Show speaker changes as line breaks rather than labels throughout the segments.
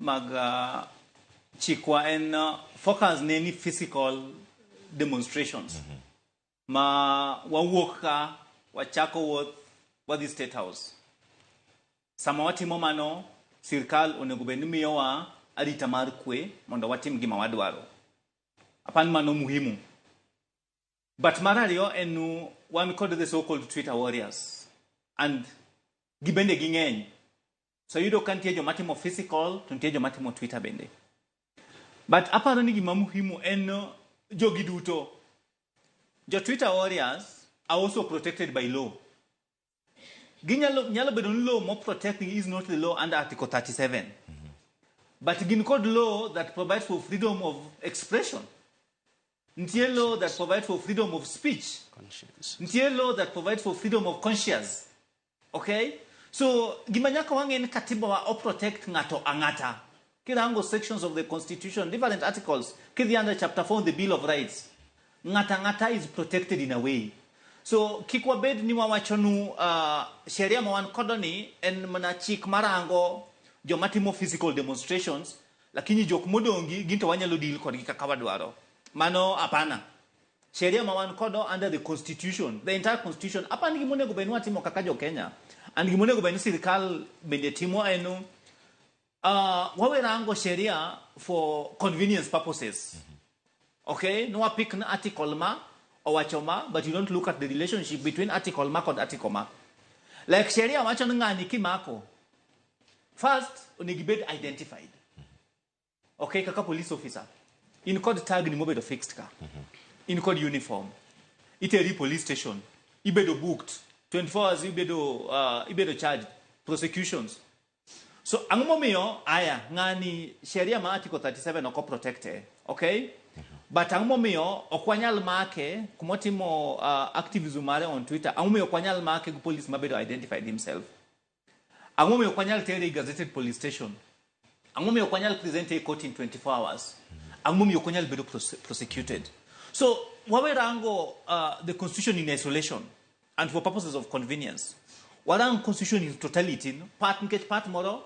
mag chikwa en focus ne ni physical demonstrations. Ma wawuok ka wachako wuoth wadhi State House. Sama watimo mano, sirkal onego bed ni miyowa arita mar kwe mondo watim gima wadwaro. Apan mano muhimu. But mar ariyo en wan kod the so-called Twitter warriors. And gibende ging'eny. So yudo ka nitie joma timo physical, to nitie joma timo Twitter bende. But aparo ni gima muhimu en jogi duto. The Twitter warriors are also protected by law. Nyalo bedo ni law more protecting is not the law under Article 37. But gin code law that provides for freedom of expression. Nitie law that provides for freedom of speech. Nitie law that provides for freedom of conscience. Okay? So, gimanyaka wangen katiba wa o protect ngato angata. Kirango sections of the Constitution, different articles. Kidhi under chapter 4 of the Bill of Rights. Ngata is protected in a way. So, kikwa bed ni wawachonu sheria mawan kodoni en mana chik marango jomatimo physical demonstrations, lakini jok modongi ginto wanyalo deal kodgi kaka wadwaro. Mano apana. Sheria mawan kodo under the Constitution, the entire Constitution. Apana gimonego benu atimo kaka jo Kenya. And gimonego benu sirikal bende timo enu wawerango sheria for convenience purposes. Okay? No pick an article ma or wachoma, but you don't look at the relationship between article ma and article ma. Like sheria wachona ngani kimako. First, onigibed identified. Okay, kaka police officer. In code tag ni mobedo fixed car. In code uniform. Iteri police station. Ibedo booked. 24 hours ibedo charged. Prosecutions. So, ang momeo, aya, ngani sheria ma article 37 oko protected. Okay? But ang momeo, okwanyal make, kumotimo activism mare on Twitter, ang momeo okwanyal make police mabedo identified himself. Ang momeo okwanyal tere gazetted police station. Ang momeo okwanyal present a court in 24 hours. Ang momeo okwanyal bedo prosecuted. So, wawerango the constitution in isolation and for purposes of convenience. Warang constitution in totality, part moro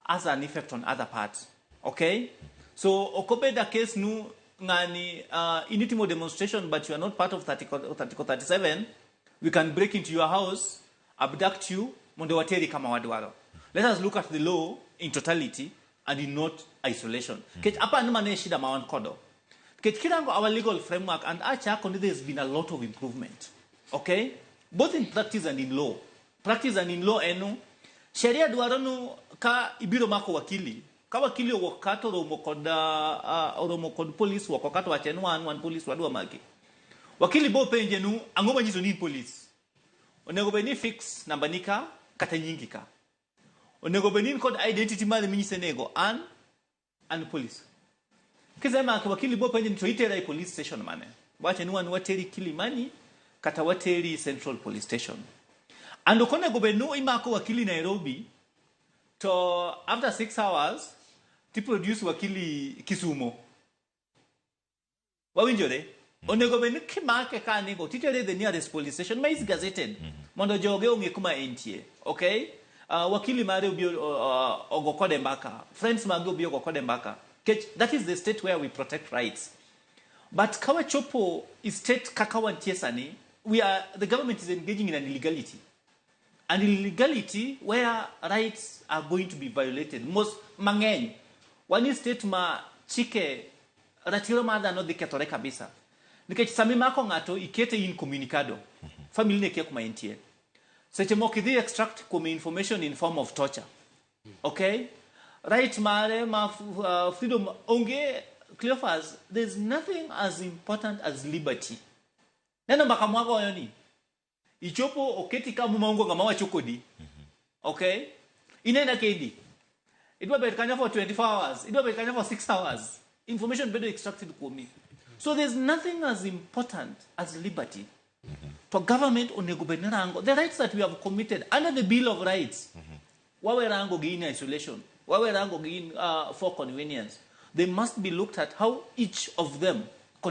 has an effect on other parts. Okay? So, okobeda case nu ngani initimo demonstration, but you are not part of Article 37, we can break into your house, abduct you, mondewateri kama wadwaro. Let us look at the law in totality and in not isolation. Ket apa numane shida mawan kodo. Ket kirango our legal framework and acha there has been a lot of improvement. Okay? Both in practice and in law. Practice and in law enu sheria dwaronu ka ibiro mako wakili. Ka wakili wakato oromo kod police wakato wachenu one police wadwa maki. Wakili bo penje nu angoma nyizo ni police. Onego beni fix nambanika kata nyingi ka. Onego beni kod identity mali minyisenego and police. Kizema ka wakili bo penje nitoitera police station mane. Wachenu wateri Kilimani kata wateri Central Police Station. And okonego benu imako wakili Nairobi to after 6 hours to produce wakili Kisumo. Wawinjore? Onego benu kimake ka nego titere the nearest police station ma is gazetted. Mondo joge onge kuma entie. Okay? Wakili mare ubi ogokode mbaka. Friends mage ubi ogokode mbaka. That is the state where we protect rights. But kawa chopo is state kakawa ntiesani, the government is engaging in an illegality. An illegality where rights are going to be violated. Most mangeny. One state ma chike ratirono no de ketore kabisa. Nikech sami mako ngato ikete incommunicado. Family ne kia kuma entie. Seche moko idhi extract kuma information in form of torture. Okay? Right mare ma freedom onge Cleophas, there's nothing as important as liberty. Neno makamwago yoni. Ichopo oketi kama maungo ngamawa chokodi. Okay? Inenda kedi. It will be kanya for 24 hours. It will be kanya for 6 hours. Information better extracted komi. So there's nothing as important as liberty. For government onegobenerango, the rights that we have committed under the Bill of Rights. Wawerango gi in isolation. Wawerango gi for convenience. They must be looked at how each of them